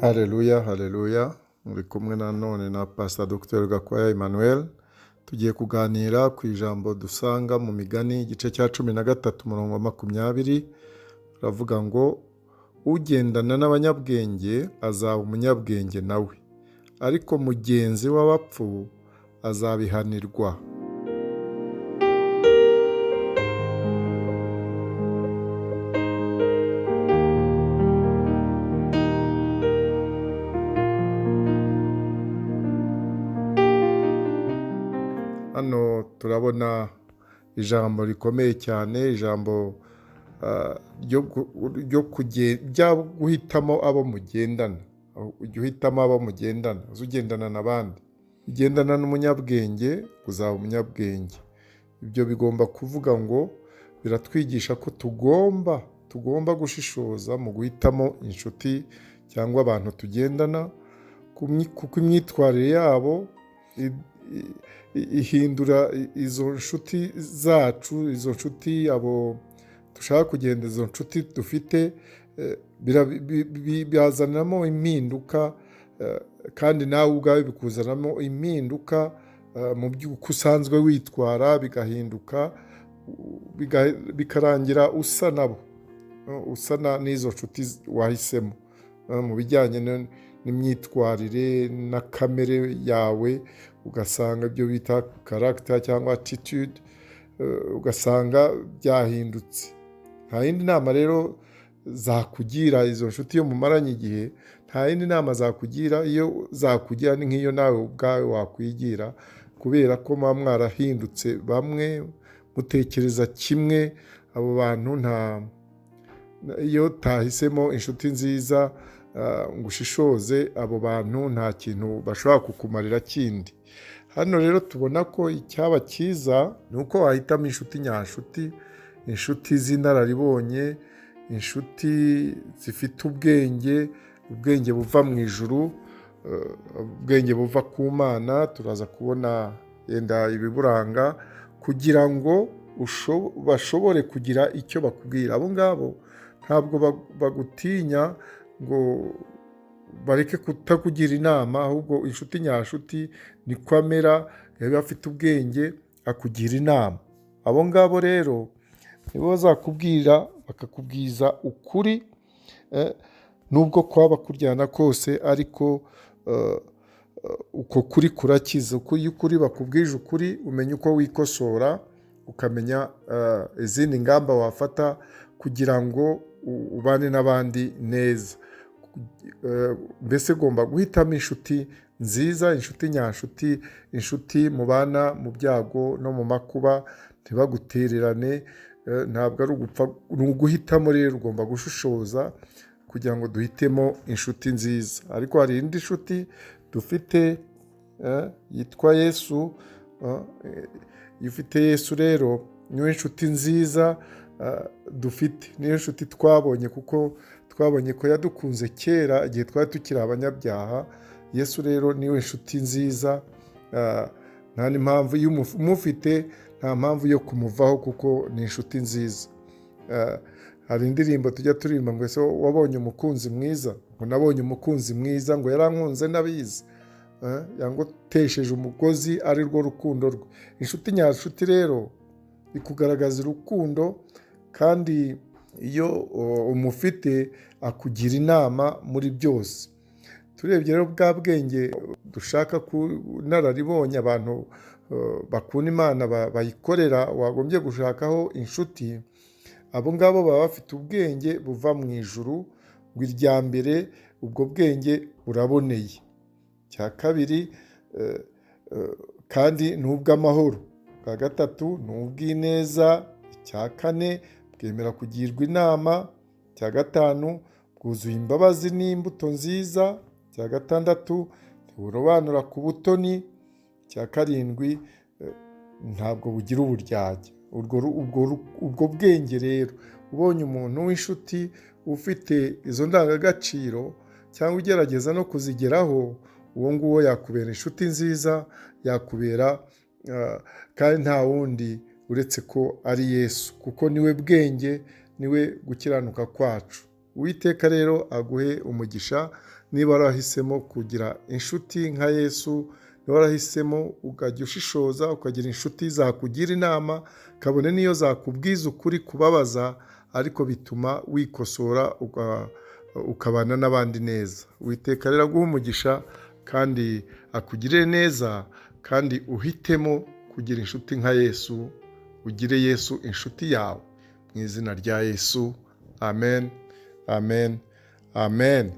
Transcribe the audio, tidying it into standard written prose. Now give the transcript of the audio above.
Haleluya, haleluya. Muri kumwe nanone na Pastor Dr. Gakwaya Emmanuel. Tugiye kuganira ku ijambo dusanga mu Migani igice cya 13 umurongo wa 20. Ravuga ngo ugendana n'abanyabwenge azaba umunyabwenge nawe, ariko mugenzi w'abapfu azabihanirwa. Hano turabona ijambo rikomeye cyane, ijambo ryo guhitamo abo mugendana. Ujya uhitamo abo mugendana, ugendana n'abandi. Ugendana n'umunyabwenge uzaba umunyabwenge. Ibyo bigomba kuvuga ngo biratwigisha ko tugomba gushishoza mu guhitamo inshuti cyangwa abantu tugendana, kuko imyitwarire yabo ihindura izo nshuti zacu, izo nshuti abo dushaka kugenda, izo nshuti dufite bizanamo impinduka, kandi nawe ubwawe bikuzanamo impinduka mu by'uko usanzwe witwara, bigahinduka bikarangira usa nabo, usa n'izo nshuti wahisemo mu bijyanye n'imyitwarire na kamere yawe. Ugasanga ibyo bita character cyangwa attitude, ugasanga byahindutse. Nta yindi nama rero zakugira izo nshuti iyo mumaranye igihe, nta yindi nama zakugira. Iyo zakugira ni nk'iyo nawe ubwawe wakwigira, kubera ko muba mwarahindutse, bamwe mutekereza kimwe. Abo bantu iyo tahisemo inshuti nziza ngo ushishoze, abo bantu nta kintu bashobora kukumarira kindi. Hano rero tubona ko icyaba cyiza ni uko wahitamo inshuti nyanshuti, inshuti z'inararibonye, inshuti zifite ubwenge buva mu ijuru, ubwenge buva ku Mana. Turaza kubona yenda ibiburanga kugira ngo bashobore kugira icyo bakubwira. Abo ngabo ntabwo bagutinya ngo bareke kutakugira inama, ahubwo inshuti nyanshuti niko amera, yaba afite ubwenge akugira inama. Abo ngabo rero nibo bazakubwira, bakakubwiza ukuri, nubwo kwaba kuryana kose, ariko uko kuri kurakiza. Iyo ukuri bakubwije ukuri, umenya uko wikosora, ukamenya izindi ngamba wafata kugira ngo ubane n'abandi neza. Mbese ugomba guhitamo inshuti nziza, inshuti nyanshuti, inshuti mubana mu byago no mu makuba, ntibagutererane. Ntabwo ari ugupfa, ni uguhitamo. Rero ugomba gushishoza kugira ngo duhitemo inshuti nziza. Ariko hari indi nshuti dufite yitwa Yesu. Iyo ufite Yesu rero niyo nshuti nziza dufite, niyo nshuti twabonye, kuko twabonye ko yadukunze kera igihe twari tukiri abanyabyaha. Yesu rero niwe nshuti nziza. Nta n'impamvu, iyo umufite nta mpamvu yo kumuvaho, kuko ni inshuti nziza. Hari indirimbo tujya turirimba ngo ese wabonye umukunzi mwiza, ngo nabonye umukunzi mwiza, ngo yarankunze n'abizi, yangotesheje umugozi ari rwo rukundo rwe. Inshuti nyanshuti rero ikugaragaza urukundo, kandi iyo umufite akugira inama muri byose. Turebye rero bwa bwenge dushaka ku nararibonye, abantu bakunda Imana bayikorera, wagombye gushakaho inshuti. Abo ngabo baba bafite ubwenge buva mu ijuru, ngo irya mbere ubwo bwenge buraboneye, cya kabiri kandi ni ubw'amahoro, bwa gatatu ni ubw'ineza, icya kane bwemera kugirwa inama, cya gatanu bwuzuye imbabazi n'imbuto nziza, cya gatandatu ntiburobanura ku butoni, cya karindwi ntabwo bugira uburyarya. Ubwo bwenge rero, ubonye umuntu w'inshuti ufite izo ndangagaciro cyangwa ugerageza no kuzigeraho, uwo nguwo yakubera inshuti nziza, yakubera kandi nta wundi uretse ko ari Yesu, kuko niwe bwenge, niwe gukiranuka kwacu. Uwiteka rero aguhe umugisha niba warahisemo kugira inshuti nka Yesu, niba warahisemo ukajya ushishoza ukagira inshuti zakugira inama, kabone n'iyo zakubwiza ukuri kubabaza, ariko bituma wikosora ukabana n'abandi neza. Uwiteka rero aguhe umugisha kandi akugirire neza, kandi uhitemo kugira inshuti nka Yesu, ugire Yesu inshuti yawe, mu izina rya Yesu, amen, amen, amen.